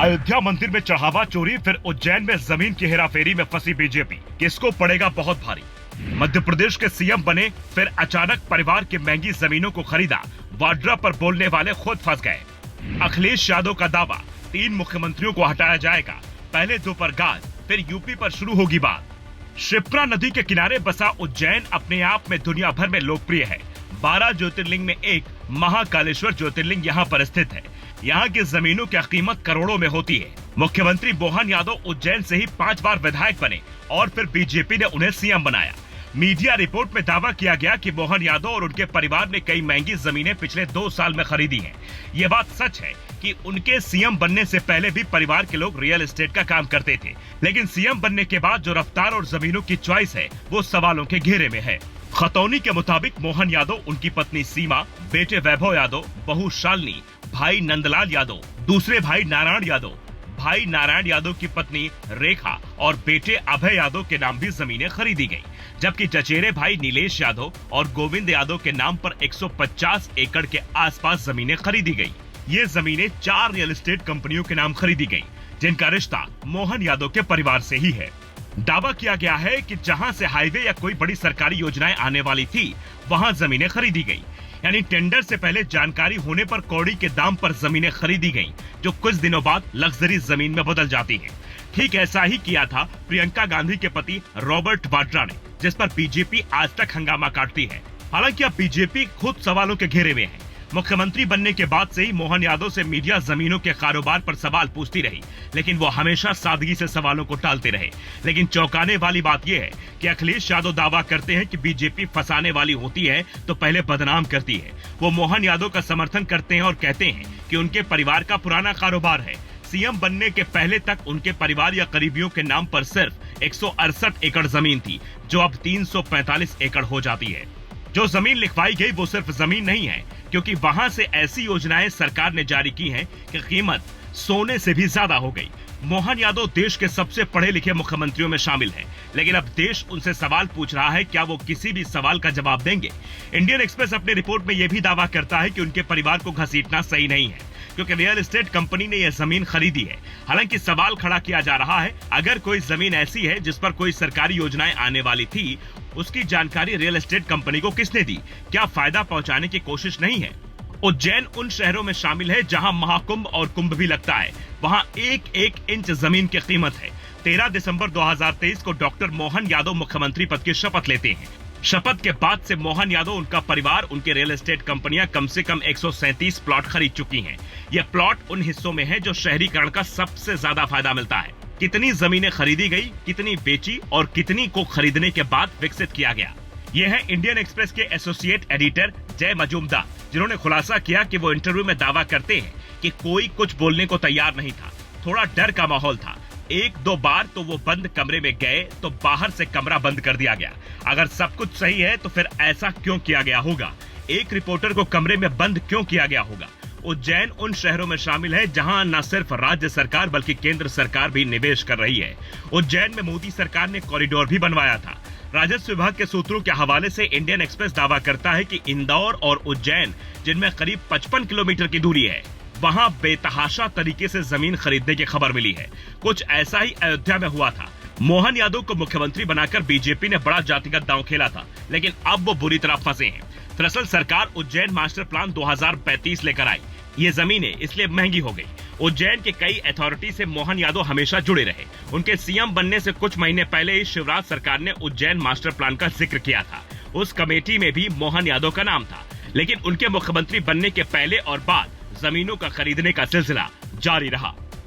अयोध्या मंदिर में चढ़ावा चोरी, फिर उज्जैन में जमीन की हेराफेरी में फंसी बीजेपी, किसको पड़ेगा बहुत भारी। मध्य प्रदेश के सीएम बने, फिर अचानक परिवार की महंगी जमीनों को खरीदा, वाड्रा पर बोलने वाले खुद फंस गए। अखिलेश यादव का दावा, 3 मुख्यमंत्रियों को हटाया जाएगा, पहले 2 पर गाज, फिर यूपी पर शुरू होगी बात। शिप्रा नदी के किनारे बसा उज्जैन अपने आप में दुनिया भर में लोकप्रिय है। 12 ज्योतिर्लिंग में एक महाकालेश्वर ज्योतिर्लिंग यहाँ पर स्थित है। यहाँ की जमीनों की कीमत करोड़ों में होती है। मुख्यमंत्री मोहन यादव उज्जैन से ही 5 बार विधायक बने और फिर बीजेपी ने उन्हें सीएम बनाया। मीडिया रिपोर्ट में दावा किया गया कि मोहन यादव और उनके परिवार ने कई महंगी जमीनें पिछले 2 साल में खरीदी हैं। ये बात सच है कि उनके सीएम बनने से पहले भी परिवार के लोग रियल एस्टेट का काम करते थे, लेकिन सीएम बनने के बाद जो रफ्तार और जमीनों की चॉइस है वो सवालों के घेरे में है। खतौनी के मुताबिक मोहन यादव, उनकी पत्नी सीमा, बेटे वैभव यादव, बहू शालिनी, भाई नंदलाल यादव, दूसरे भाई नारायण यादव, भाई नारायण यादव की पत्नी रेखा और बेटे अभय यादव के नाम भी जमीनें खरीदी गई, जबकि चचेरे भाई नीलेश यादव और गोविंद यादव के नाम पर 150 एकड़ के आसपास जमीनें खरीदी गई। ये जमीनें 4 रियल एस्टेट कंपनियों के नाम खरीदी गई, जिनका रिश्ता मोहन यादव के परिवार से ही है। दावा किया गया है कि जहां से हाईवे या कोई बड़ी सरकारी योजनाएं आने वाली थी, वहां जमीनें खरीदी गई, यानी टेंडर से पहले जानकारी होने पर कौड़ी के दाम पर जमीनें खरीदी गईं, जो कुछ दिनों बाद लग्जरी जमीन में बदल जाती हैं। ठीक ऐसा ही किया था प्रियंका गांधी के पति रॉबर्ट वाड्रा ने, जिस पर बीजेपी आज तक हंगामा काटती है। हालांकि अब बीजेपी खुद सवालों के घेरे में है। मुख्यमंत्री बनने के बाद से ही मोहन यादव से मीडिया जमीनों के कारोबार पर सवाल पूछती रही, लेकिन वो हमेशा सादगी से सवालों को टालते रहे। लेकिन चौंकाने वाली बात यह है कि अखिलेश यादव दावा करते हैं कि बीजेपी फंसाने वाली होती है तो पहले बदनाम करती है। वो मोहन यादव का समर्थन करते हैं और कहते हैं कि उनके परिवार का पुराना कारोबार है। सीएम बनने के पहले तक उनके परिवार या करीबियों के नाम पर सिर्फ 168 एकड़ जमीन थी, जो अब 345 एकड़ हो जाती है। जो जमीन लिखवाई गई वो सिर्फ जमीन नहीं है, क्योंकि वहां से ऐसी योजनाएं सरकार ने जारी की हैं कि कीमत सोने से भी ज्यादा हो गई। मोहन यादव देश के सबसे पढ़े लिखे मुख्यमंत्रियों में शामिल हैं, लेकिन अब देश उनसे सवाल पूछ रहा है, क्या वो किसी भी सवाल का जवाब देंगे। इंडियन एक्सप्रेस अपनी रिपोर्ट में यह भी दावा करता है कि उनके परिवार को घसीटना सही नहीं है, क्योंकि रियल एस्टेट कंपनी ने यह जमीन खरीदी है। हालांकि सवाल खड़ा किया जा रहा है, अगर कोई जमीन ऐसी है जिस पर कोई सरकारी योजनाएं आने वाली थी, उसकी जानकारी रियल एस्टेट कंपनी को किसने दी? क्या फायदा पहुंचाने की कोशिश नहीं है? उज्जैन उन शहरों में शामिल है जहां महाकुंभ और कुंभ भी लगता है। वहां एक इंच जमीन की कीमत है। 13 दिसंबर 2023 को डॉक्टर मोहन यादव मुख्यमंत्री पद की शपथ लेते हैं। शपथ के बाद से मोहन यादव, उनका परिवार, उनके रियल एस्टेट कंपनियां कम से कम 137 प्लॉट खरीद चुकी हैं। ये प्लॉट उन हिस्सों में है जो शहरीकरण का सबसे ज्यादा फायदा मिलता है। कितनी जमीनें खरीदी गई, कितनी बेची और कितनी को खरीदने के बाद विकसित किया गया, ये है इंडियन एक्सप्रेस के एसोसिएट एडिटर जय मजूमदार, जिन्होंने खुलासा किया कि वो इंटरव्यू में दावा करते हैं कि कोई कुछ बोलने को तैयार नहीं था। थोड़ा डर का माहौल था। 1-2 बार तो वो बंद कमरे में गए तो बाहर से कमरा बंद कर दिया गया। अगर सब कुछ सही है तो फिर ऐसा क्यों किया गया होगा? एक रिपोर्टर को कमरे में बंद क्यों किया गया होगा? उज्जैन उन शहरों में शामिल है जहां न सिर्फ राज्य सरकार बल्कि केंद्र सरकार भी निवेश कर रही है। उज्जैन में मोदी सरकार ने कॉरिडोर भी बनवाया था। राजस्व विभाग के सूत्रों के हवाले से इंडियन एक्सप्रेस दावा करता है कि इंदौर और उज्जैन, जिनमें करीब 55 किलोमीटर की दूरी है, वहां बेतहाशा तरीके से जमीन खरीदने की खबर मिली है। कुछ ऐसा ही अयोध्या में हुआ था। मोहन यादव को मुख्यमंत्री बनाकर बीजेपी ने बड़ा जातिगत दांव खेला था, लेकिन अब वो बुरी तरह फंसे हैं। दरअसल सरकार उज्जैन मास्टर प्लान 2035 लेकर आई। ये जमीनें इसलिए महंगी हो गई। उज्जैन के कई अथॉरिटी से मोहन यादव हमेशा जुड़े रहे। उनके सीएम बनने से कुछ महीने पहले ही शिवराज सरकार ने उज्जैन मास्टर प्लान का जिक्र किया था। उस कमेटी में भी मोहन यादव का नाम था, लेकिन उनके मुख्यमंत्री बनने के पहले और बाद जमीनों का खरीदने का सिलसिला जारी रहा।